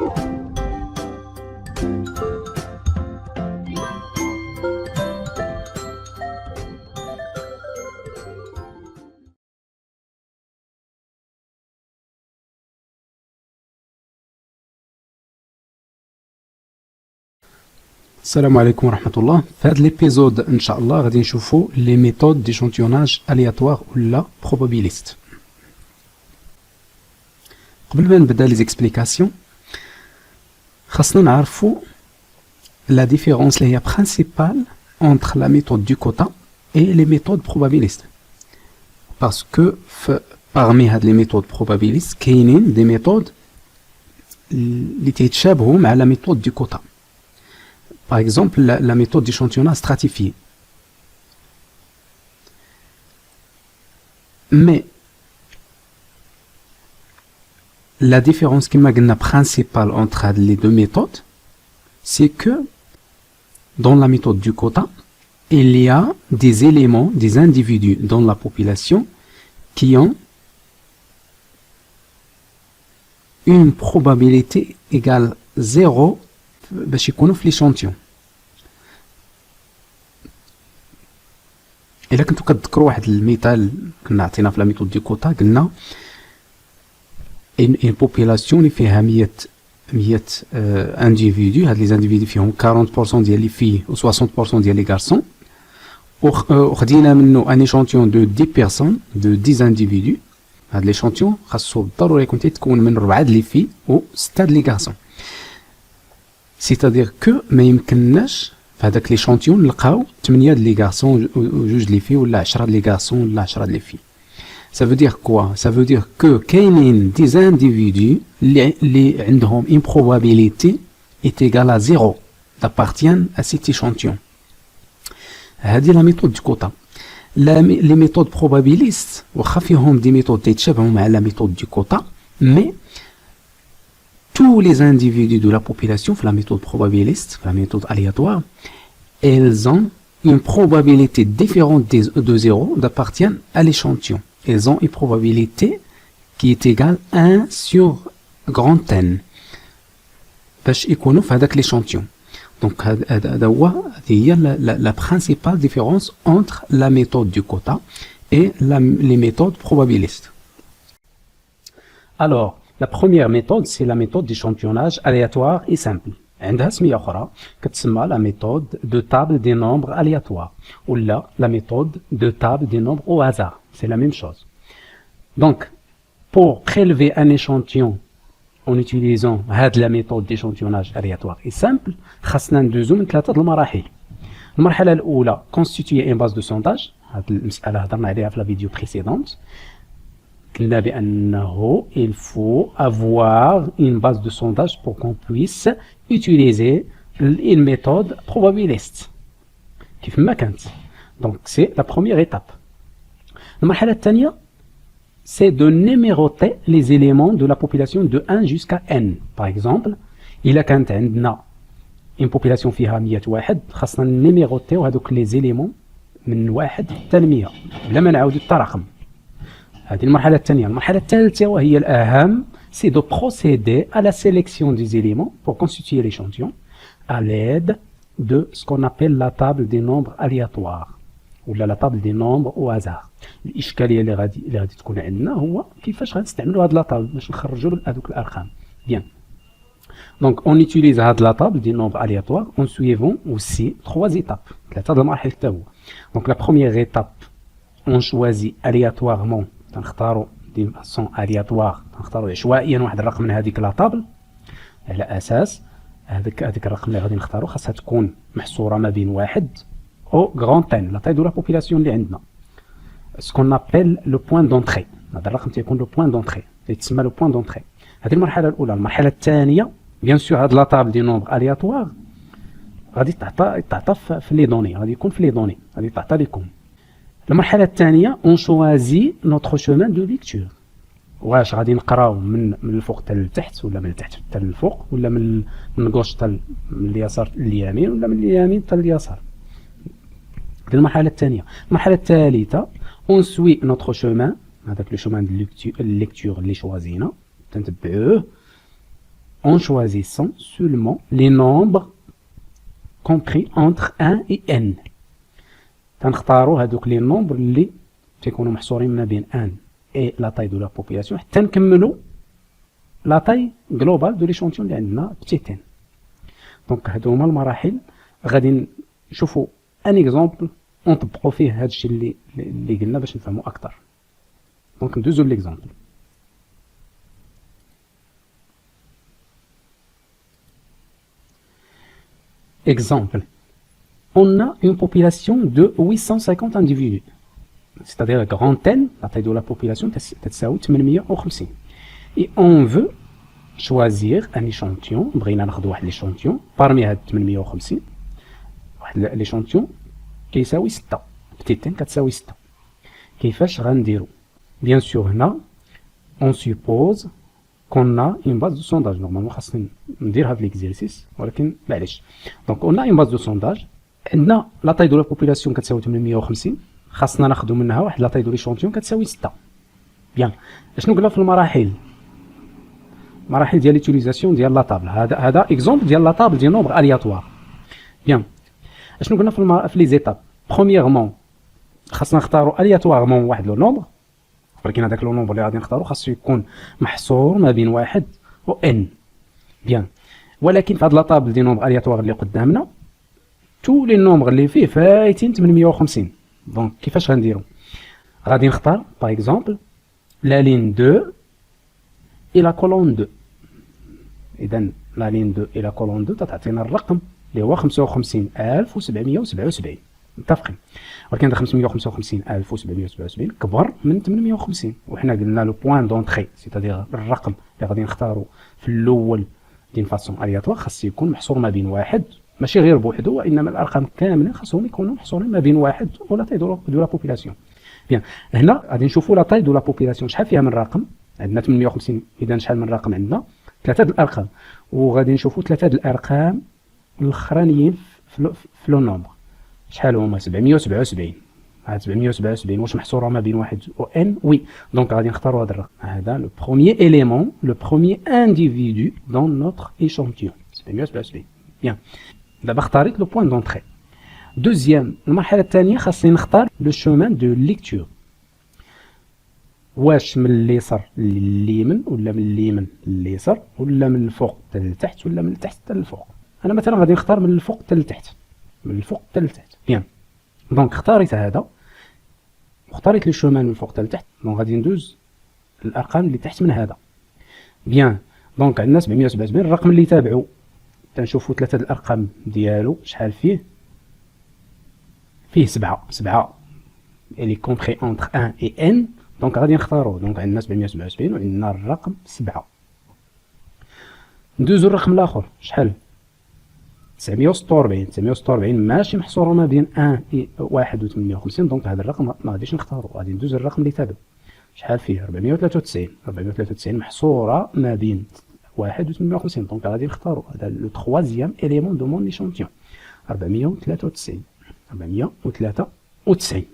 Salam alaikum wa rahmatullah. Dans l'épisode, Inch'Allah, غادي نشوفوا les méthodes d'échantillonnage aléatoire ou la probabiliste. قبل ما نبدا les explications, خاصنا نعرفوا la différence اللي هي principale entre la méthode du quota et les méthodes probabilistes. Parce que parmi les méthodes probabilistes, كاينين des méthodes اللي تيتشابهوا مع la méthode du quota. Par exemple, la méthode d'échantillonnage stratifié. Mais la différence principale entre les deux méthodes, c'est que dans la méthode du quota, il y a des éléments, des individus dans la population qui ont une probabilité égale 0 باش يكونوا في ليشانتيون. الا كنتو كتذكروا واحد المثال كنا عطينا في لا ميثود دي كوتا، قلنا ان بوبولاسيون اللي فيها 100 انديفيدو، هاد لي زانديفيدو فيهم 40% ديال لي في و 60% ديال لي غارسون، وخدينا منه ان ايشانتيون دو 10 بيرسون دو 10 انديفيدو. هاد ليشانتيون خاصو بالضروري يكون تيتكون من 4 د لي في و 6 د لي غارسون. C'est-à-dire que ما يمكنناش في هذاك ليشانتيون نلقاو 8 د لي غارسون و 2 د لي في ولا 10 د لي غارسون ولا 10 د لي في. Ça veut dire quoi? Ça veut dire que كاينين des individus اللي عندهم une probabilité est égale à 0 d'appartiennent à cet échantillon. هذه la méthode du quota. Les méthodes probabilistes واخا فيهم des méthodes تيتشابهوا مع la méthode du quota, mais tous les individus de la population, la méthode probabiliste, la méthode aléatoire, elles ont une probabilité différente de 0 d'appartiennent à l'échantillon. Elles ont une probabilité qui est égale à 1 sur grand N. باش يكونوا في هذاك l'échantillon. Donc هذا هي la principale différence entre la méthode du quota et les méthodes probabilistes. Alors, la première méthode, c'est la méthode d'échantillonnage aléatoire et simple. عندها سمية أخرى كتسمى la méthode de table des nombres aléatoires ou la méthode de table des nombres au hasard. C'est la même chose. Donc, pour prélever un échantillon en utilisant la méthode d'échantillonnage aléatoire et simple, خاصنا ندوزو من 3 المراحل. المرحلة الأولى constituer une base de sondage. هذه المسألة هضرنا عليها في la vidéo précédente. Il faut avoir une base de sondage pour qu'on puisse utiliser une méthode probabiliste. Donc c'est la première étape. المرحلة الثانية c'est de numéroter les éléments de la population de 1 jusqu'à n. Par exemple, إلا كانت عندنا une population فيها 100 واحد، خاصنا نيميروتيو هذوك les éléments من 1 حتى 100 بلا ما نعاودو التراكم. هذه المرحلة الثانية. المرحلة الثالثة وهي الأهم، c'est de procéder à la sélection des éléments pour constituer l'échantillon à l'aide de ce qu'on appelle la table des nombres aléatoires ou la table des nombres au hasard. الإشكالية اللي غادي تكون عندنا هو كيفاش غنستعملوا هاد لا طابل باش نخرجوا هذوك الأرقام. Bien. Donc on utilise la table des nombres aléatoires en suivant aussi 3 étapes. ثلاثة د المراحل حتى هو. Donc la première étape, on choisit aléatoirement، تنختاروا دي فاسون الياتوار، تنختاروا عشوائيا واحد الرقم من هذيك لا طابل على اساس هذاك الرقم اللي غادي نختاروا خاصها تكون محصوره ما بين 1 او غران ان، لا تاي دو لا بوبولاسيون اللي عندنا، سكون ابل لو بوين دونتري. هذا الرقم تيكون لو بوين دونتري، تيتسمى لو بوين دونتري. هذه المرحله الاولى. المرحله الثانيه بيان سور هاد لا طابل دي نومبر الياتوار غادي تعطى في لي دوني، غادي يكون في لي دوني، غادي تعطى لكم. المرحلة الثانية on choisit notre chemin de lecture. واش غادي نقراو من الفوق حتى للتحت، ولا من التحت حتى للفوق، ولا من الغوش حتى من اليسار لليمين، ولا من اليمين حتى لليسار. هذه المرحلة الثانية. المرحلة الثالثة on suit notre chemin، هذاك لو chemin de lecture اللي شوازينا تنتبعوه en choisissant seulement les nombres compris entre 1 et n. تنختاروا هذوك لي نومبر اللي تيكونوا محصورين ما بين 1 et la taille de la population حتى نكملوا لا تاي جلوبال دو ليشونتيون اللي عندنا بتيتين. دونك هادو هما المراحل غادي نشوفوا ان اكزومبل ونطبقوا فيه هذا الشيء اللي قلنا باش نفهموا اكثر. دونك ندوزو ليكزومبل. Exemple, on a une population de 850 individus, c'est-à-dire la grande N, la taille de la population, تتساوي 850. Et on veut choisir un échantillon, بغينا ناخذ واحد l'échantillon parmi هاد 850 واحد l'échantillon كيساوي 6 بتيتين كتساوي 6. كيفاش غنديرو؟ Bien sûr هنا on suppose qu'on a une base de sondage. Normalement خاصني ندير هاد l'exercice ولكن معليش. Donc on a une base de sondage. عندنا la taille de la population كتساوي 850. خاصنا ناخذو منها واحد la taille de l'échantillon كتساوي 6. Bien. شنو قلنا في المراحل؟ مراحل ديال ليتيليزاسيون ديال لا طابل. هذا اكزومبل ديال لا طابل ديال نومبر الياتوار. بيان شنو قلنا في لي زيتاب؟ برومييرمون خاصنا نختاروا الياتوارمون واحد لو نومبر، ولكن هذاك لو نومبر اللي غادي نختارو خاصو يكون محصور ما بين واحد و ان. بيان ولكن في هاد لا طابل ديال نومبر الياتوار اللي قدامنا تو لي نومبر اللي فيه فايتين 850. دونك كيفاش غنديرو؟ غادي نختار باغ اكزومبل لا لين 2 et la colonne 2. إذا لا لين 2 et la colonne 2 تعطينا الرقم اللي هو 55777. متفقين؟ ولكن هذا 555777 كبر من 850 وحنا قلنا لو بوين دونطري سيتادير الرقم اللي غادي نختارو في الاول دين فاسون الياتوار خاص يكون محصور ما بين واحد، ماشي غير بوحدو وانما الارقام كاملين خاصهم يكونوا محصورين ما بين واحد ولا تاي دو لا بوبولاسيون. بيان هنا غادي نشوفوا لا تاي دو لا بوبولاسيون شحال فيها من رقم. عندنا 850 اذا شحال من رقم عندنا؟ ثلاثه الارقام، وغادي نشوفوا ثلاثه الارقام الاخرانيين في لو نومبر شحال هما 777. هاد 777 واش محصوره ما بين واحد و ان؟ وي. دونك غادي نختاروا هذا الرقم. هذا لو بروميير اليمون لو بروميير انديفيدو دون نوتر ايشانتيون 777. بيان دابا اختاريت لو بوين دونطري. دوزيام المرحله الثانيه خاصني نختار لو شومان دو ليكتور، واش من اليسار لليمين ولا من اليمين لليسار ولا من الفوق حتى لتحت ولا من التحت حتى للفوق. انا مثلا غادي نختار من الفوق حتى لتحت، من الفوق حتى لتحت. بيان دونك اختاريت هذا واختاريت لو شومان من الفوق حتى لتحت. دونك غادي ندوز الارقام اللي تحت من هذا. بيان دونك عندنا 777. الرقم اللي تابعو تنشوفوا ثلاثه الارقام ديالو شحال فيه 7 اللي كومبري انتر 1 et n. دونك غادي نختارو. دونك عندنا 777 وعندنا الرقم 7. ندوزو الرقم الاخر شحال 946. 946 ماشي محصوره ما بين 1 و 1 و 850. دونك هذا الرقم ما غاديش نختارو. غادي ندوز الرقم اللي تابع شحال فيه 493. 493 محصوره ما بين 1 و 850. دونك غادي نختارو هذا لو تخوازيام اليمون دو مون ايشانتيون 493. 493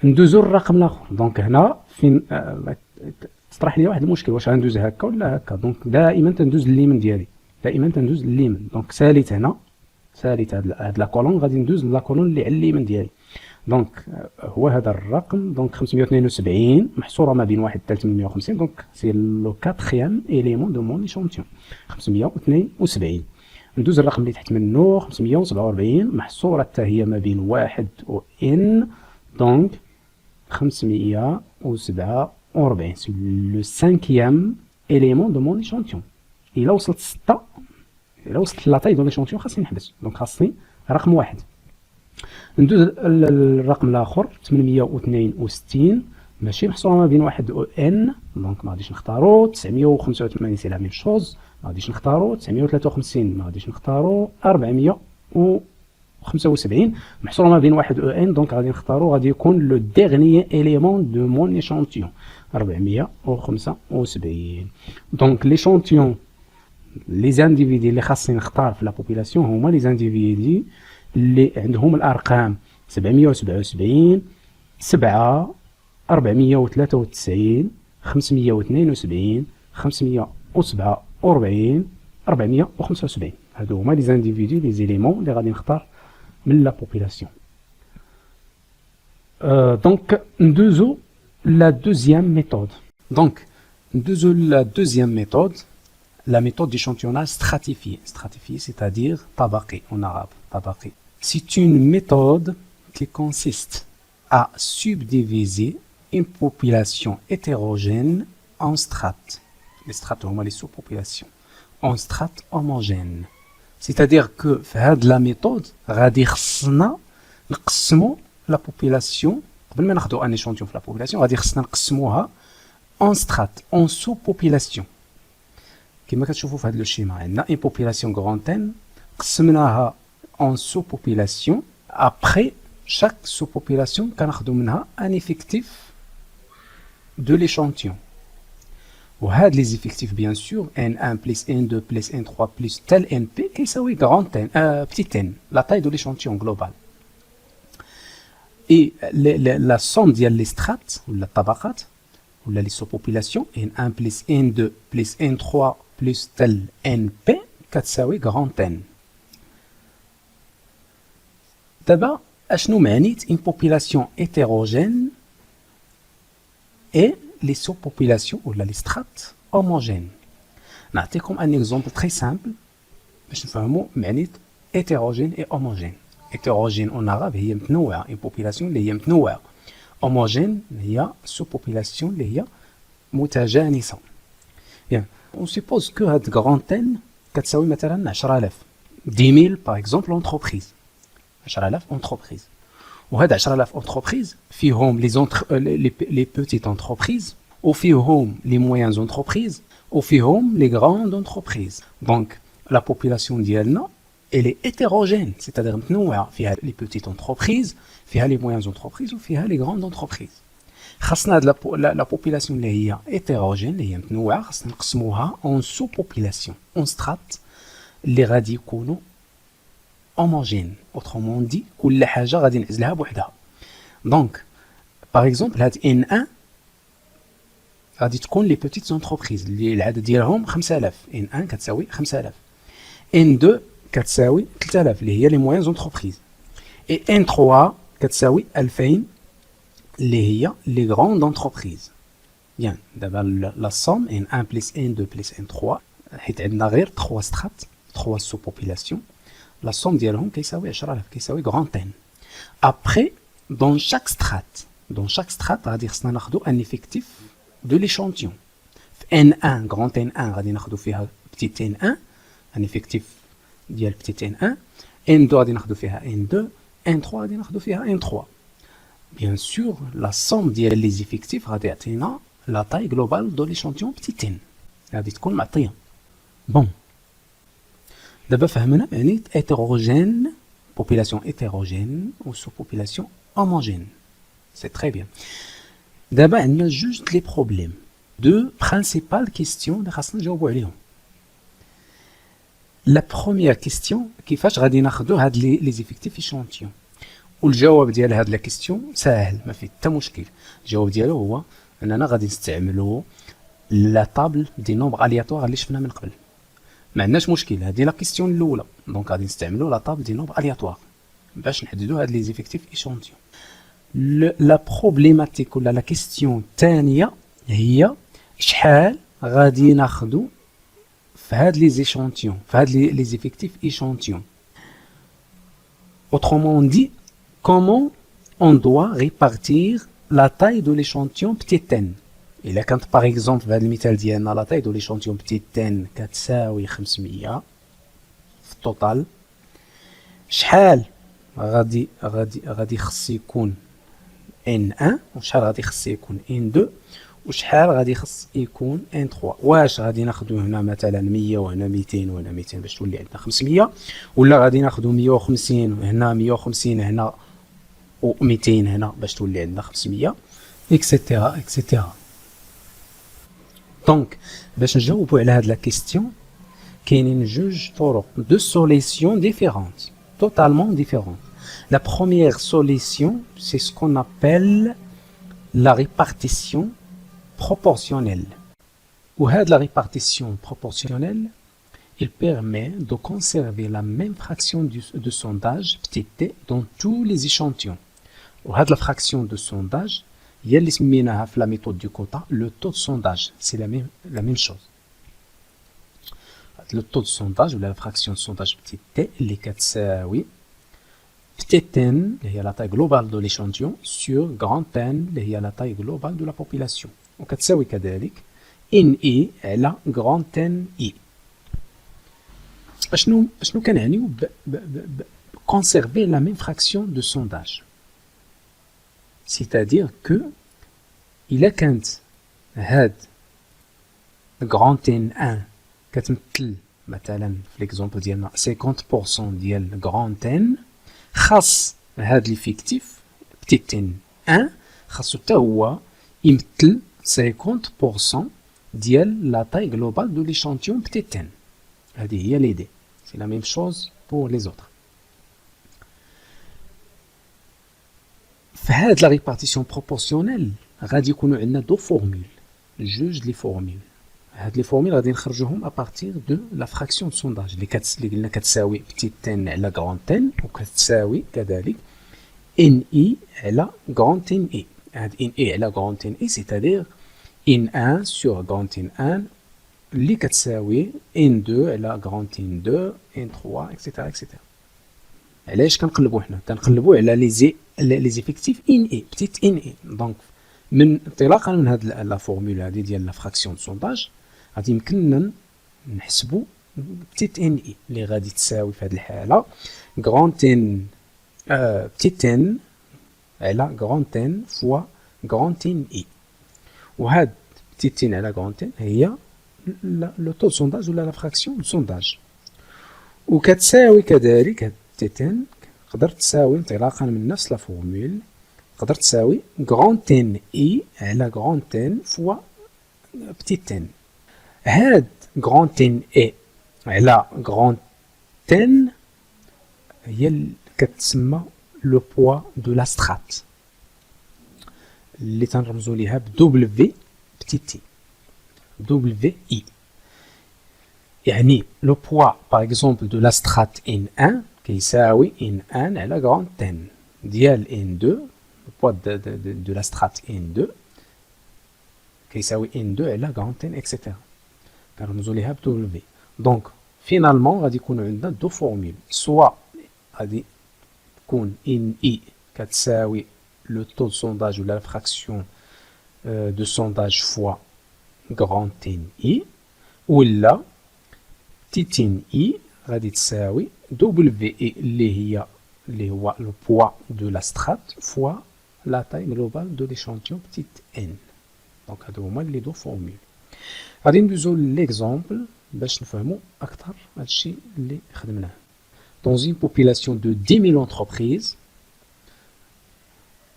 ندوزو الرقم الاخر. دونك هنا فين تطرح لي واحد المشكل، واش غندوز هكا ولا هكا؟ دونك دائما تندوز اليمين ديالي، دائما تندوز اليمين. دونك ساليت هنا، ساليت هاد لا كولون غادي ندوز لا كولون اللي على اليمين ديالي. دونك هو هذا الرقم. دونك 572 محصوره ما بين 1 حتى 850. دونك سي لو كاتريام اليمون دو مون ايشانتيون 572. ندوز الرقم اللي تحت منه 547 محصوره حتى هي ما بين 1 و ان. دونك 547 سي لو سانكيام اليمون دو مون ايشانتيون. الا وصلت 6 الا وصلت لا تاي دو ليشانتيون خاصني نحبس. دونك خاصني رقم 1. ندوز الرقم الاخر 862 ماشي محصوره ما بين 1 و ان. دونك ما غاديش نختارو. 985 سي لا ميم شوز ما غاديش نختارو. 953 ما غاديش نختارو. 475 محصوره ما بين 1 و ان. دونك غادي نختارو غادي يكون لو ديرنيي اليمون دو مون ايشانتيون 475. دونك ليشانتيون لي زانديفيدي اللي خاصني نختار في لا بوبولاسيون هما لي زانديفيدي اللي عندهم الارقام 777 7 493 572 547 440 475 هادو هما لي زانديفيدو لي زيليمون اللي غادي نختار من لا بوبولاسيون. Donc ندوزو la deuxième méthode. Donc la deuxième méthode, la méthode d'échantillonnage stratifié. Stratifié, c'est-à-dire tabaqi en arabe. Tabaqi. C'est une méthode qui consiste à subdiviser une population hétérogène en strates. Les strates, les sous-populations. En strates homogènes. C'est-à-dire que dans la méthode, غادي خصنا نقسموا la population. قبل ما ناخذوا ان échantillon في la population غادي خصنا نقسموها en strates, en sous-population. كما كتشوفوا في هذا الشيما عندنا une population grand N قسمناها en sous-population. Après chaque sous-population كناخذوا منها un effectif de l'échantillon. وهاد les effectifs bien sûr N1 plus N2 plus N3 plus tel NP كيساوي grand N petit n, la taille de l'échantillon global. Et la somme ديال les strates ou la tabaqat ou les sous-populations N1 plus N2 plus N3 plus tel NP كتساوي grand N. دابا اشنو معنيت une population hétérogène et les sous-populations ou les strates homogènes. نعطيكم un exemple très simple باش نفهموا معنيت hétérogène et homogène. hétérogène en arabe هي متنوعة une population اللي هي متنوعة. homogène هي sous-population اللي هي متجانسة. Bien, on suppose que هاد grand N كتساوي مثلا 10,000 10,000 par exemple entreprises 10,000 entreprises. وهاد 10,000 entreprises فيهم les petites entreprises وفيهم les moyennes entreprises وفيهم les grandes entreprises. Donc la population ديالنا elle est hétérogène, c'est-à-dire متنوعة فيها les petites entreprises فيها les moyennes entreprises وفيها les grandes entreprises. خاصنا هاد la population اللي هي hétérogène اللي هي متنوعة خاصنا نقسموها en sous-population en strates اللي غادي يكونوا homogène. Autrement dit كل حاجة غادي نعزلها بوحدها. Donc par exemple هاد N1 غادي تكون les petites entreprises اللي العدد ديالهم 5000 N1 كتساوي 5000 N2 كتساوي 3000 اللي هي les moyennes entreprises et N3 كتساوي 2000 اللي هي les grandes entreprises. Bien, دابا la somme N1 plus N2 plus N3 حيت عندنا غير 3 strates 3 sous-populations. La somme ديالهم كيساوي 10,000 كيساوي grand N. Après dans chaque strate غادي خصنا ناخذوا un effectif de l'échantillon. في N1 grand N1 غادي ناخذوا فيها petit N1 un effectif ديال petit N1 N2 غادي ناخذوا فيها N2 N3 غادي ناخذوا فيها N3. Bien sûr la somme ديال les effectifs غادي يعطينا la taille globale de l'échantillon petit n غادي تكون معطيه. Bon دابا فهمنا معنيت hétérogène population hétérogène ou sous-population homogène. C'est très bien. دابا عندنا جوج لي بروبليم دو برينسيبال كيستيون اللي خاصنا نجاوبوا عليهم. لا بروميير كيستيون كيفاش غادي ناخذوا هاد لي زيفيكتيف ايشانتيون. والجواب ديال هاد لا كيستيون ساهل ما فيه حتى مشكل. الجواب ديالو هو اننا غادي نستعملوا لا طابل دي نومبر الياتوار اللي شفنا من قبل. ما عندناش مشكل هذه لا كيستيون الاولى دونك غادي نستعملوا لا طابل دي نومبر الياتوار باش نحددوا هاد لي زيفيكتيف ايشانتيون. لا بروبليماتيك ولا لا كيستيون الثانيه هي شحال غادي ناخذوا في هاد لي زيشانتيون في هاد لي زيفيكتيف ايشانتيون. Autrement dit, comment on doit répartir la taille de l'échantillon petit n. إلا كانت par exemple في هذا المثال ديالنا la taille de l'échantillon petit n كتساوي 500 في التوتال، شحال غادي خص يكون n1 وشحال غادي خص يكون n2 وشحال غادي خص يكون n3. واش غادي ناخذوا هنا مثلا 100 وهنا 200 وهنا 200 باش تولي عندنا 500، ولا غادي ناخذوا 150 وهنا 150 هنا و200 هنا باش تولي عندنا 500 اكسيتيرا اكسيتيرا. دونك باش نجاوبوا على هاد لا كيستيون كاينين جوج طرق دو سوليسيون ديفيرونت totalement différentes. La première solution, c'est ce qu'on appelle la répartition proportionnelle. وهذه la répartition proportionnelle, il permet de conserver la même fraction de sondage petit t dans tous les échantillons. وهذه la fraction de sondage هي اللي سميناها في la méthode du quota le taux de sondage. C'est la même chose. Le taux de sondage ou la fraction de sondage petit t اللي كتساوي petit n اللي هي la taille globale de l'échantillon sur grand N اللي هي la taille globale de la population. وكتساوي كذلك NE على grand NE. شنو كنعنيو conserver la même fraction de sondage. C'est-à-dire que إلا كانت هاد grand N1 كتمثل مثلا في ليكزومبل ديالنا 50% ديال grand N، خاص هاد ليفيكتيف petit n1 خاصو حتى هو يمثل 50% ديال لا taille globale de l'échantillon petit n. هذه هي l'idée. C'est la même chose pour les autres. في هاد لا ريبارتيسيون بروبورسيونيل غادي يكونوا عندنا دو فورمول، جوج لي فورمول. هاد لي فورمول غادي نخرجوهم ابارتيغ دو لا فراكسيون دو سونداج اللي قلنا كتساوي petit n على grand n وكتساوي كذلك NE على grand NE. هاد NE على grand NE c'est-à-dire N1 sur grand N1 اللي كتساوي N2 على grand N2 N3 etc etc. علاش كنقلبوا حنا كنقلبوا على لي زيفيكتيف NE petit NE. دونك من انطلاقا من هاد لا فورمول هادي ديال لا فراكسيون دو سونداج غادي يمكننا نحسبوا petit NE اللي غادي تساوي في هاد الحاله grand N petit n على grand N فوا grand NE. وهاد petit n على grand N هي لو طو سونداج ولا لا فراكسيون دو سونداج. وكتساوي كذلك هاد petit n تقدر تساوي انطلاقا من نفس لا فورمول تقدر تساوي grand NE على grand N فوا petit n. هاد grand NE على grand N هي اللي كتسمى لو بوا دو لا سترات اللي تنرمزو ليها ب W petit t WI. يعني لو بوا باغ اكزومبل دو لا سترات N1 كيساوي N1 على grand N ديال N2. لو بوا دو لا سترات N2 كيساوي N2 على grand N اكسيتيرا كنرمزو ليها ب W. دونك فينالمون غادي يكونوا عندنا دو فورمول، سوا غادي تكون NE كتساوي لو طو دو سونداج ولا لا فراكسيون دو سونداج فوا grand NE، ولا petit NE غادي تساوي WE اللي هو لو بوا دو لا سترات فوا لا taille globale de l'échantillon petit n. دونك هادو هما لي دو فورمول. غادي ندوزو ليكزامبل باش نفهمو اكثر هادشي اللي خدمناه. Dans une population de 10 000 entreprises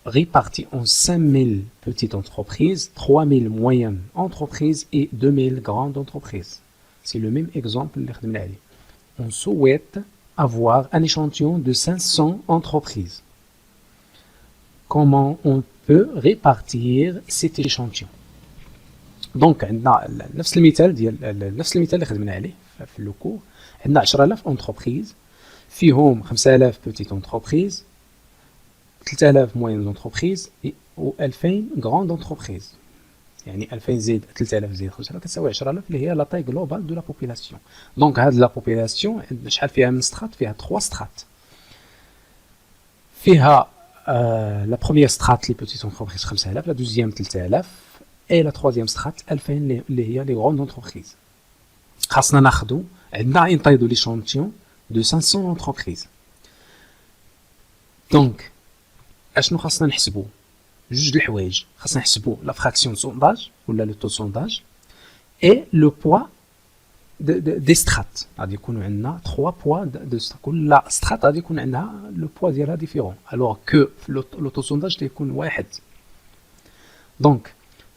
réparties en 5 000 petites entreprises, 3 000 moyennes entreprises et 2 000 grandes entreprises. C'est le même exemple. On souhaite avoir un échantillon de 500 entreprises. Comment on peut répartir cet échantillon? Donc, عندنا نفس المثال اللي خدمنا عليه في اللوكو. عندنا 10,000 entreprises فيهم 5000 petites entreprises 3000 moyennes entreprises و 2000 grandes entreprises. يعني 2000 زائد 3000 زائد 5000 كتساوي 10000 اللي هي لا taille globale de la population. دونك هاد لا بوبولاسيون شحال فيها من سترات؟ فيها 3 سترات. فيها لا بروميير سترات لي بوتيت انتربريز 5000، لا دوزيام 3000 اي لا تروازيام سترات 2000 اللي هي لي غروند انتربريز. خاصنا ناخذوا عندنا ان طاي دو ليشانتيون de 500 entreprises. Donc, اشنو خاصنا نحسبوا؟ جوج الحوايج، خاصنا نحسبوا لا فراكسيون سونداج ولا لو تو سونداج اي لو بوا دي سترات. غادي يكونوا عندنا 3 بوا دو سترات، كل سترات غادي يكون عندها لو بوا ديالها ديفيرون، الوغ كو لو تو سونداج تيكون واحد. دونك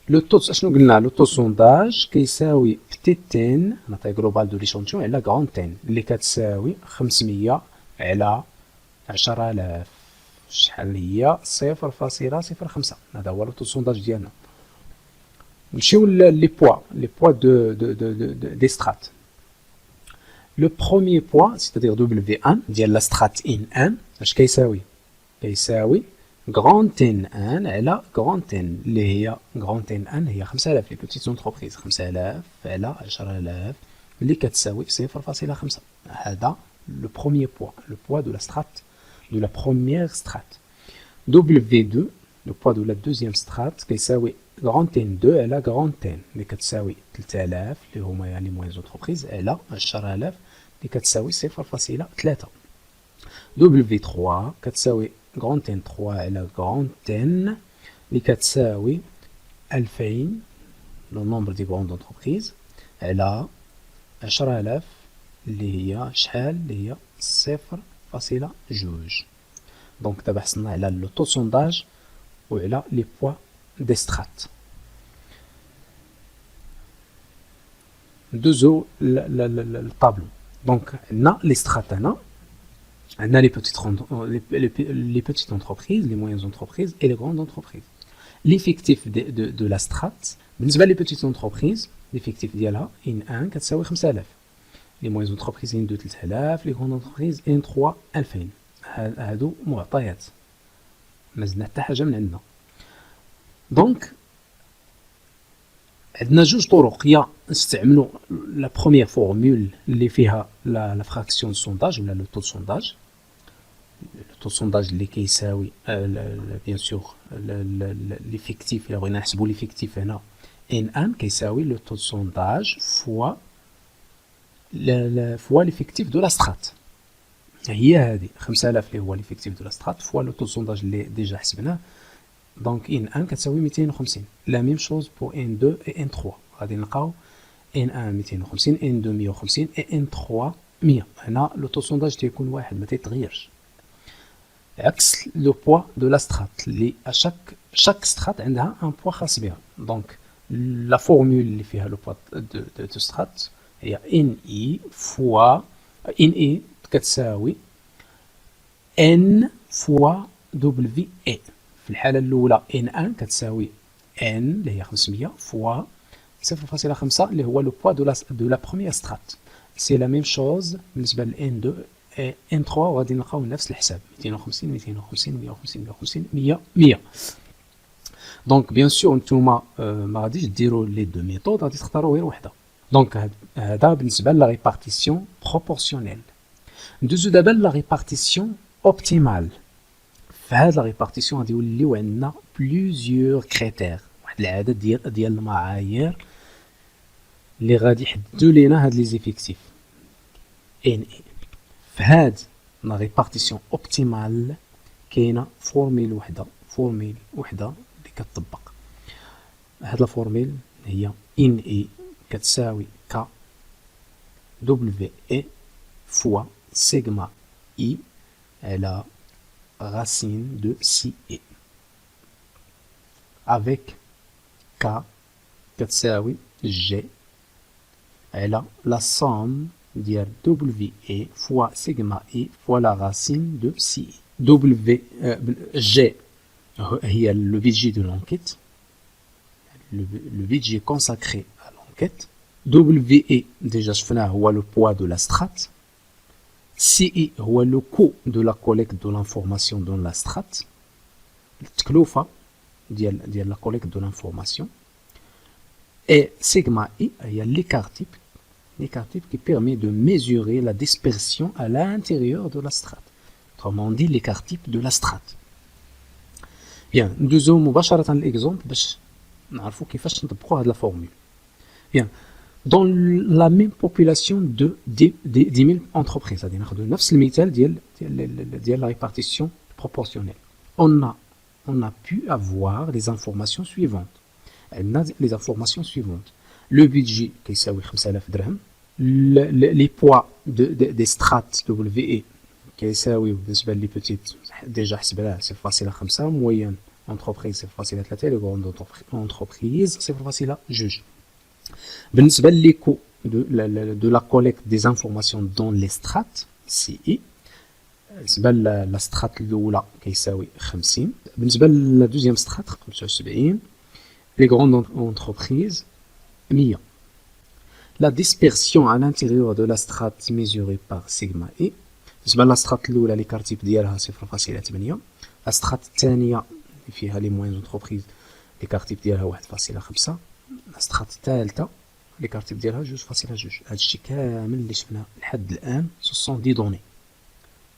لو تو اشنو قلنا؟ لو تو سونداج كيساوي petit n لا taille globale de l'échantillon على grand n اللي كتساوي 500 على 10000. شحال هي؟ 0.05. هذا هو لو تو سونداج ديالنا. نمشيو les poids des strates. Le premier poids, c'est-à-dire W1 ديال la strate in N, اش كيساوي؟ كيساوي grand N1 على grand N اللي هي grand N1 هي 5000 les petites entreprises 5000 على 10000 اللي كتساوي 0.5. هذا le premier poids, le poids de la strate, de la première strate. W2, le poids de la deuxième strate كيساوي grand N2 على grand N اللي كتساوي 3000 اللي هما les moyennes entreprises على 10000 اللي كتساوي 0.3. W3 كتساوي grand N3 على grand N اللي كتساوي 2000 le nombre des grandes entreprises على 10000 اللي هي شحال اللي هي 0.2. دونك دابا حصلنا على لو طو سونداج وعلى لي بوا دي سترات. ندوزو للطابلو. دونك عندنا لي سترات هنا عندنا les petites entreprises, les moyennes entreprises et les grandes entreprises. L'effectif de la strate بالنسبة les petites entreprises l'effectif ديالها N1 كتساوي 5000. les moyennes entreprises N2 3000 les grandes entreprises N3 2000. هادو معطيات ما زدنا حتى حاجة من عندنا. دونك عندنا جوج طرق، يا نستعملوا لا بروميير فورمول اللي فيها لا فراكسيون دو سونداج ولا لو طو دو سونداج. لو طو سونداج اللي كيساوي بيان سور ليفيكتيف، الا بغينا نحسبوا ليفيكتيف هنا ان ان كيساوي لو طو سونداج فوا ليفيكتيف دو لا سترات. هي هذه 5000 اللي هو ليفيكتيف دو لا سترات فوا لو طو سونداج اللي ديجا حسبناه. دونك ان ان كتساوي 250. لا ميم شوز بور ان 2 اي ان 3. غادي نلقاو ان ان 250 ان 2 150 اي ان 3 100. هنا لو طو سونداج تيكون واحد ما تيتغيرش، عكس لو بوا دو لا سترات اللي شاك سترات عندها ان بوا خاص بها. دونك لا فورمول اللي فيها لو بوا دو سترات هي ان اي فوا ان اي كتساوي ان فوا دبليو اي. في الحالة الأولى ان ان كتساوي ان اللي هي 500 فوا 0.5 اللي هو لو بوا دو لا بروميير سترات. سي لا ميم شوز بالنسبة ل ان 2 ان 3 وغادي نلقاو نفس الحساب 250 250 150 150 100 100. دونك بيان سور نتوما ما غاديش ديروا لي دو ميثود، غادي تختاروا غير وحده. دونك هذا بالنسبة لا ريبارتيسيون بروبورسيونيل. ندوزو دابا لا ريبارتيسيون اوبتيمال. في هاد لا ريبارتيسيون غادي يوليو عندنا بليزيور كريتير، واحد العدد ديال المعايير اللي غادي يحددوا لينا هاد لي زيفيكتيف ان اي. في هاد لا ريبارتيسيون اوبتيمال كاينه فورميل وحده اللي كتطبق. هاد لا فورميل هي ان اي كتساوي ك دبليو اي فوا سيغما اي على racine de si e avec k كتساوي g على la somme ديال w e fois sigma e fois la racine de si e. w g هي le budget de l'enquête, le budget consacré à l'enquête. w e déjà شفناه هو le poids de la strate. CI هو le coût de la collecte de l'information dans la strate. التكلفة ديال la collecte de l'information. Et sigma I هي l'écart type qui permet de mesurer la dispersion à l'intérieur de la strate. Autrement dit l'écart type de la strate. Bien, ندوزو مباشرة l'exemple باش نعرفو كيفاش نطبقو هاد la formule. Bien. Dans la même population de 10 000 entreprises, c'est-à-dire نفس المثال ديال la répartition proportionnelle. On a pu avoir les informations suivantes. Les informations suivantes. Le budget كيساوي 5000 درهم. Les poids des strates WE كيساوي بالنسبة لي بوتيت ديجا حسبناه 0.5. moyenne entreprise 0.3. les grandes entreprises 0.2. بالنسبة لي coût de la collecte des informations dans les strates CI بالنسبة لا سترات الأولى كيساوي 50. بالنسبة لا دوزيام سترات 75 les grandes entreprises 100. La dispersion à l'intérieur de la strate mesurée par sigma i. بالنسبة للسترات الأولى لي كارتيب ديالها 0.8. la strate الثانية اللي فيها لي موين انتربريز لي كارتيب ديالها 1.5. la strate الثالثة لي كارتيب ديالها 2.2. هادشي كامل اللي شفنا لحد الآن سو دي دوني،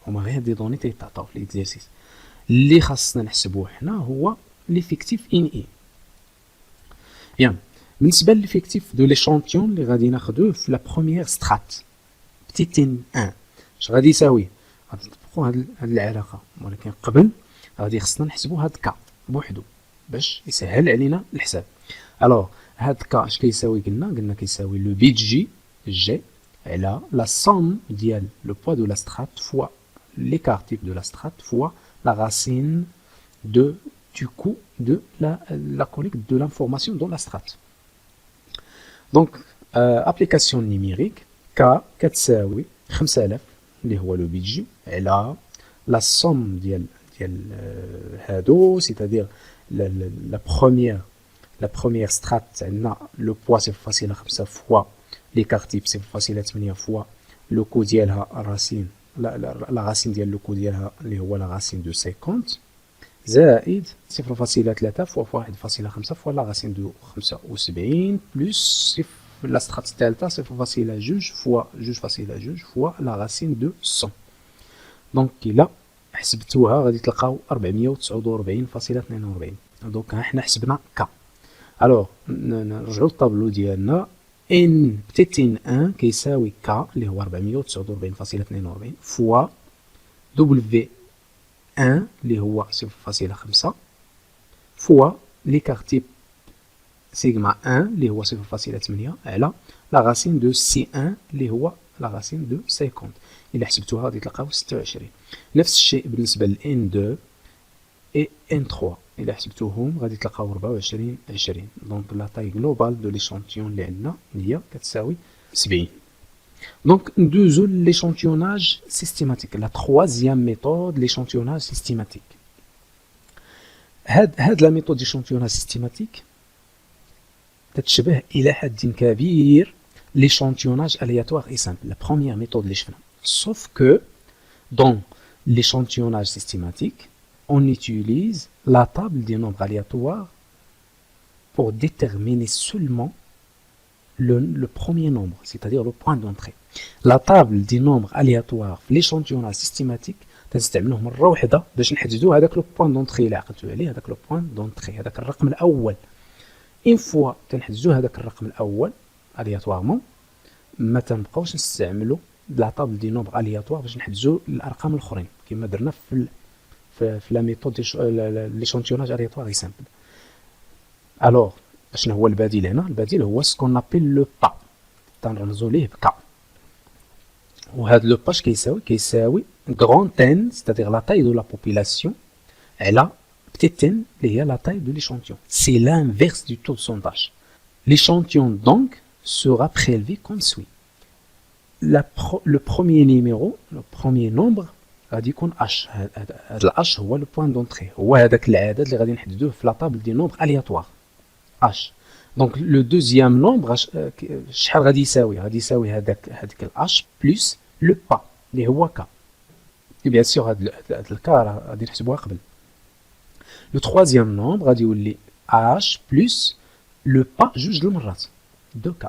هما غير دي دوني تيتعطاو في ليكزيرسيس. اللي خاصنا نحسبوه حنا هو ليفيكتيف ان اي. بيان، بالنسبة لليفيكتيف دو ليشانتيون اللي غادي ناخدوه في لا بروميير سترات بتيت ان 1 اش غادي يساوي؟ غادي نطبقوا هاد العلاقة، ولكن قبل غادي خصنا نحسبوا هاد كا بوحدو باش يسهل علينا الحساب. الوغ هاد كا اش كيساوي؟ قلنا كيساوي لو بيت جي على لا somme ديال لو بوا دو لا سترات فوا l'écart type de la strate fois la racine du coût de la collecte de l'information dans la strate. Donc, application numérique, K كتساوي 5000 اللي هو لو بيجي على la somme ديال هادو، c'est-à-dire la première strate عندنا le poids 0.5 fois l'écart type 0.8 fois le coût ديالها racine la racine ديال لو كو ديالها اللي هو لا racine دو 50 زائد 0.3 فوا 1.5 فوا لا racine دو 75 بلس لا سترات الثالثة 0.2 فوا 2.2 فوا لا racine دو 100. دونك إلا حسبتوها غادي تلقاو 449.42. دونك ها حنا حسبنا كا. الوغ نرجعو للطابلو ديالنا. ان بتيت ان 1 كيساوي كا اللي هو 449.42 فوا دبليو 1 اللي هو 0.5 فوا ليكار تيب سيغما 1 اللي هو 0.8 على لا راسين دو سي 1 اللي هو لا راسين دو 50. إلا حسبتوها غادي تلقاو 26. نفس الشيء بالنسبة ل N2 و N3 إلا حسبتوهم غادي تلقاو 24 دونك لا تاي جلوبال دو ليشانتيون اللي عندنا هي كتساوي 70. دونك ندوزو ليشانتيوناج سيستيماتيك، لا تخوازيام ميثود ليشانتيوناج سيستيماتيك. هاد لا ميثود ليشانتيوناج سيستيماتيك تتشبه إلى حد كبير l'échantillonnage aléatoire et simple, la première méthode اللي شفنا. Sauf que dans l'échantillonnage systématique, on utilise la table des nombres aléatoires pour déterminer seulement le premier nombre, c'est-à-dire le point d'entrée. La table des nombres aléatoires في l'échantillonnage systématique تستعملوه مرة واحدة باش نحددوا هذاك لو بوان دونتري اللي عقلتوا عليه، هذاك لو بوان دونتري، هذاك الرقم الأول. إن فوا تنحددوا هذاك الرقم الأول aléatoirement ما تنبقاوش نستعملوا لا طابل دي نومبر الياتوار باش نحددوا الارقام الاخرين كما درنا في لا ميثود ليشانتيوناج الياتوار سامبل. الوغ شنو هو البديل هنا؟ البديل هو سكون ابيل لو با، تنرمزوا ليه بكا. وهذا لو با كيساوي غران ان c'est-à-dire la taille de la population على بتيت ان اللي هي la taille de l'échantillon. C'est l'inverse du taux de sondage. L'échantillon donc sera prélevé comme suit. Le premier numéro, le premier nombre غادي يكون h. هذا الh هو le point d'entrée، هو هذاك العدد اللي غادي نحددوه في la table des nombres aléatoires h. Donc le deuxième nombre شحال غادي يساوي؟ غادي يساوي هذاك الh plus le pas اللي هو k. بيان سور هذا الكا غادي نحسبوها قبل. Le troisième nombre غادي يولي h plus le pas جوج المرات 2k.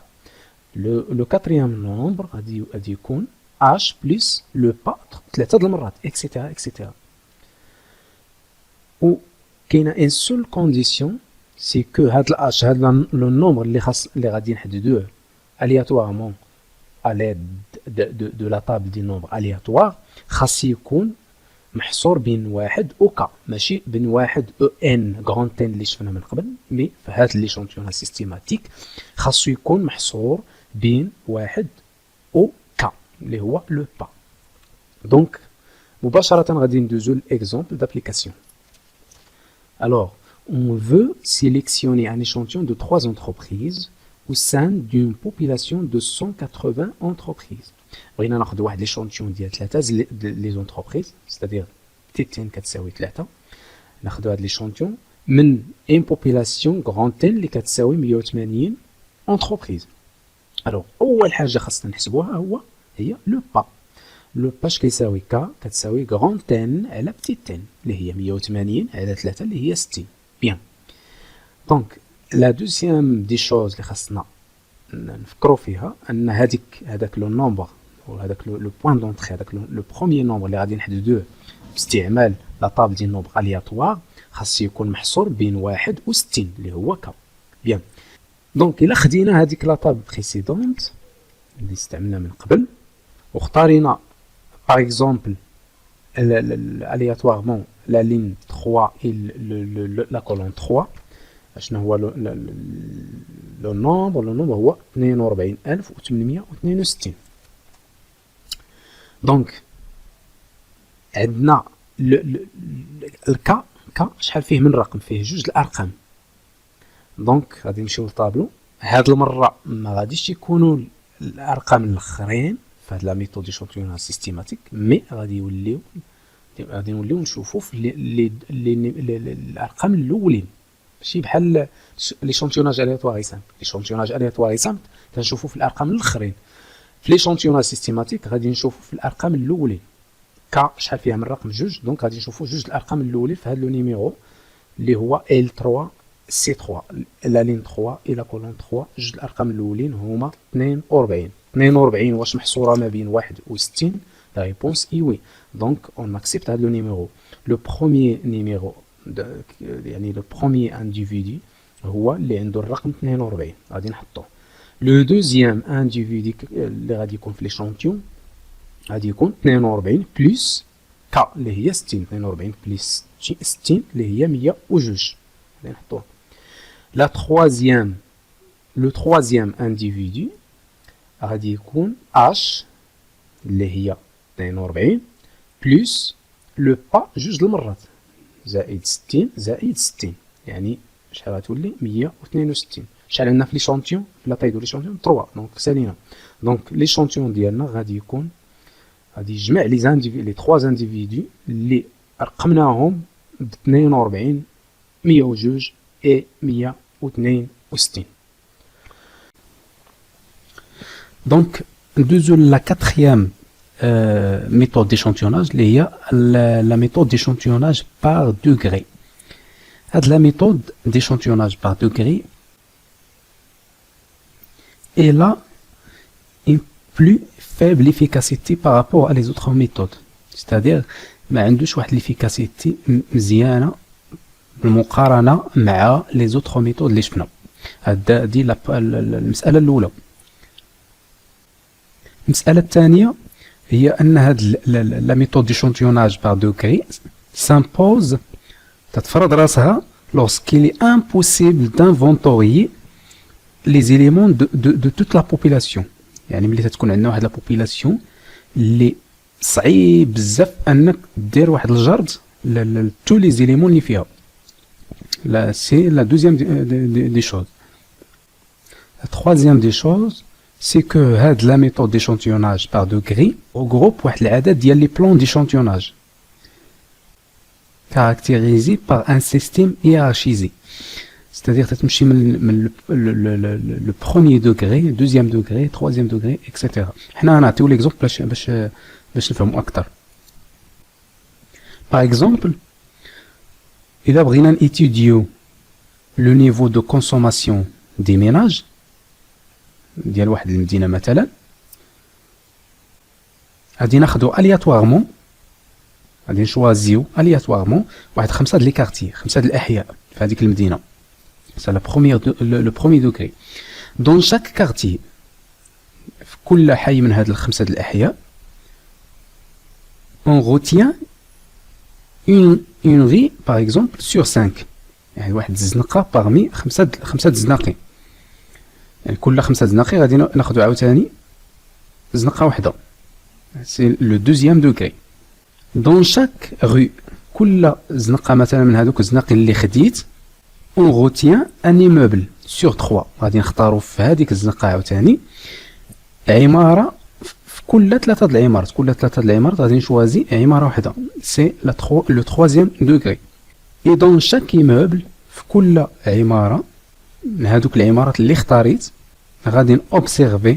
Le quatrième nombre غادي يكون h plus le pas 3 المرات etc etc. و كاينه ان سول كونديسيون سي كو هاد الh هذا لو نومبر اللي غادي نحددوه aléatoirement à l'aide de la table des nombres aléatoires خاص يكون محصور بين واحد و k، ماشي بين واحد و n غران n اللي شفنا من قبل، مي في هذا ليشانتيون سيستيماتيك خاصو يكون محصور بين واحد و k اللي هو لو با. دونك مباشرة غادي ندوزو l'exemple d'application. Alors, on veut sélectionner un échantillon de 3 entreprises au sein d'une population de 180 entreprises. بغينا ناخذ واحد ليشانتيون ديال 3 لي زونتربريز، c'est-à-dire تيتين كتساوي 3. ناخذ هاد ليشانتيون من ان بوبيلاسيون غرانتين اللي كتساوي 180 انتربريز. الوغ اول حاجه خاصنا نحسبوها هي لو با. لو با اش كيساوي كا كتساوي غرانتين على بتيتين اللي هي 180 على 3 اللي هي 60. بيان دونك لا دوزيام دي شوز اللي خاصنا نفكروا فيها ان هذاك لو نومبر وهذاك لو بوين دونطري هذاك لو بروميير نومبر اللي غادي نحددوه باستعمال لا طابل ديال النومبر الياتوار خاص يكون محصور بين 61 اللي هو كا. بيان دونك الا خدينا هذيك لا طابل بريسيدونت اللي استعملنا من قبل واختارينا باغ اكزومبل الياتوارمون لا لين 3 لا كولون 3 شنو هو لو نومبر هو 42862. دونك عندنا الكا شحال فيه من رقم؟ فيه جوج الارقام. دونك غادي نمشيو للطابلو. هاد المره ما غاديش يكونوا الارقام الاخرين في هاد لا ميثود دي شونتيوناج سيستيماتيك، مي غادي نوليو نشوفوا في الارقام الاولين، ماشي بحال لي شونتيوناج الياتواري سامبل. لي شونتيوناج الياتواري سامبل كنشوفوا في الارقام الاخرين، في لي شونتيوناج سيستيماتيك غادي نشوفوا في الارقام الاولين. كا شحال فيها من رقم؟ جوج. دونك غادي نشوفوا جوج الارقام الاولين في هذا لو نيميرو اللي هو L3 C3 لا لين 3 الى كولون 3. جوج الارقام الاولين هما 42. واش محصوره ما بين 61؟ لا ريبونس اي وي. دونك اون اكسبت هذا لو نيميرو. لو بروميير نيميرو يعني لو بروميير انديفيدو هو اللي عنده الرقم 42 غادي نحطوه. لو دوزيام انديفيدو اللي غادي يكون في ليشونتيون غادي يكون 42 بلس كا اللي هي 60. 42 بلس 60 اللي هي 102 غادي نحطوه. لا تروازيام لو تروازيام انديفيدو غادي يكون اش اللي هي 42 بلس لو با جوج المرات زائد 60 زائد 60 يعني شحال غتولي 162. شحال عندنا في ليشونتيون في لا طاي دو ليشونتيون 3. دونك سالينا. دونك ليشونتيون ديالنا غادي يكون غادي يجمع لي 3 انديفيدو اللي رقمناهم ب 42 102 و 162. دونك ندوزو لا كاتريام méthode d'échantillonnage اللي هي la méthode d'échantillonnage par degré. هاد la méthode d'échantillonnage par degré elle a une plus faible efficacité par rapport à les autres méthodes, c'est-à-dire ما عندوش واحد l'efficacité مزيانه بالمقارنه مع les autres méthodes اللي شفنا. هادي المساله الاولى. المساله الثانيه هي أن هاد لا ميثود d'échantillonnage par degré s'impose تتفرض راسها lorsqu'il est impossible d'inventorier les éléments de toute la population. يعني ملي تتكون عندنا واحد لا بوبيلاسيون اللي صعيب بزاف انك دير واحد الجرد لتو لي زيليمون اللي فيها. لا سي لا دوزيام دي شوز. لا troisième des choses c'est que هاد la méthode d'échantillonnage par degré regroupe واحد العدد ديال لي plans d'échantillonnage caractérisés par un système hiérarchisé. C'est-à-dire تتمشي من le premier degré, deuxième degré, troisième degré, etc. حنا نعطيو l'exemple باش نفهمو أكثر. Par exemple, إذا بغينا نétudier le niveau de consommation des ménages ديال واحد المدينه مثلا، غادي ناخذو الياتوارمون، غادي نشوازيو الياتوارمون واحد 5 د لي كارتي، 5 د الاحياء في هذيك المدينه. سا لو بروميير دوغري. دون شاك كارتي في كل حي من هاد الخمسه د الاحياء اون روتيان اون ري باغ اكزومبل سور 5، يعني واحد الزنقه باغمي 5 زناقين. يعني كل 5 زناقي غادي ناخذ عاوتاني زنقه واحده، سي لو دوزيام دوغري. دون شاك رue كل زنقه مثلا من هذوك الزناقين اللي خديت اون روتيان ان ايموبل سور 3، غادي نختاروا في هذيك الزنقه عاوتاني عماره في كل 3 د العمارات، كل 3 د العمارات غادي نشوازي عماره واحده، سي لو troisième دوغري. اي دون شاك ايموبل في كل عمارة من هذوك العمارات اللي اختاريت غادي اوبسيرفي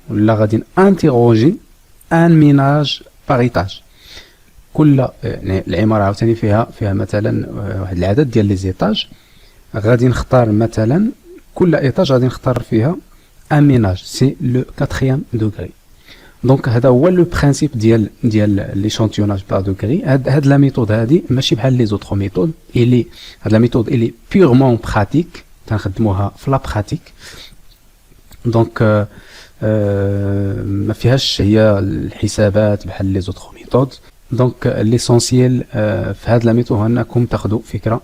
ولا غادي انتيروجي ان ميناج باغ ايطاج. كل يعني العمارة عاوتاني فيها مثلا واحد العدد ديال لي زيطاج، غادي نختار مثلا كل ايطاج غادي نختار فيها ان ميناج، سي لو 4e دوغري. دونك هذا هو لو برينسيپ ديال ليشانتيوناج بار دوغري. هاد لا ميثود هادي ماشي بحال لي زوطخ ميثود، هاد لا ميثود الي بيغمون براتيك، تنخدموها في لا براتيك. دونك ما فيهاش هي الحسابات بحال لي زوطخ ميثود. دونك ليسونسييل في هاد لا ميثود هو انكم تاخذوا فكره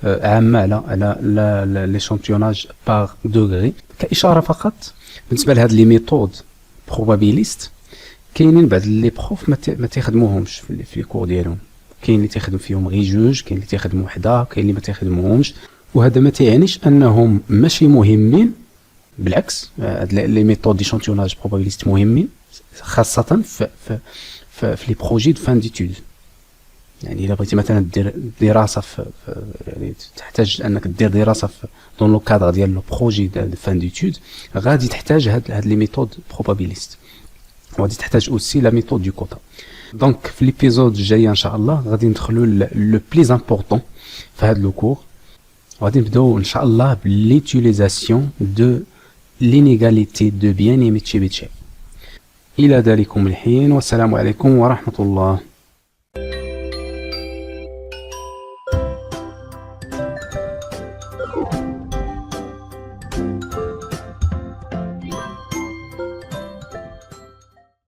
عامه على ليشانتيوناج بار دوغري. كاشاره فقط بالنسبه لهاد لي ميثود بروبابيليست، كاينين بعض لي بروف ما تيخدموهمش في لي كور ديالهم. كاين اللي تيخدم فيهم غير جوج، كاين اللي تيخدموا وحده، كاين اللي ما تيخدموهمش. وهذا ما تيعنيش انهم ماشي مهمين، بالعكس هاد لي ميثود ديشانتيوناج بروبابيليست مهمين، خاصه في لي بروجي دو فان ديتود. يعني الا بغيتي مثلا دير دراسه يعني تحتاج انك دير دراسه في دون لو كادر ديال لو بروجي دو فان ديتود، غادي تحتاج هاد لي ميثود بروبابيليست، وغادي تحتاج اوسي لا ميثود دو كوتا. دونك في ليبيزود الجاي ان شاء الله غادي ندخلوا لو بليز امبورطون في هاد لو كور، غادي نبداو ان شاء الله بالليتيليزاسيون دو لينيغاليتي دو بيان اي ميتشي بيتشي. الى ذلكم الحين والسلام عليكم ورحمه الله.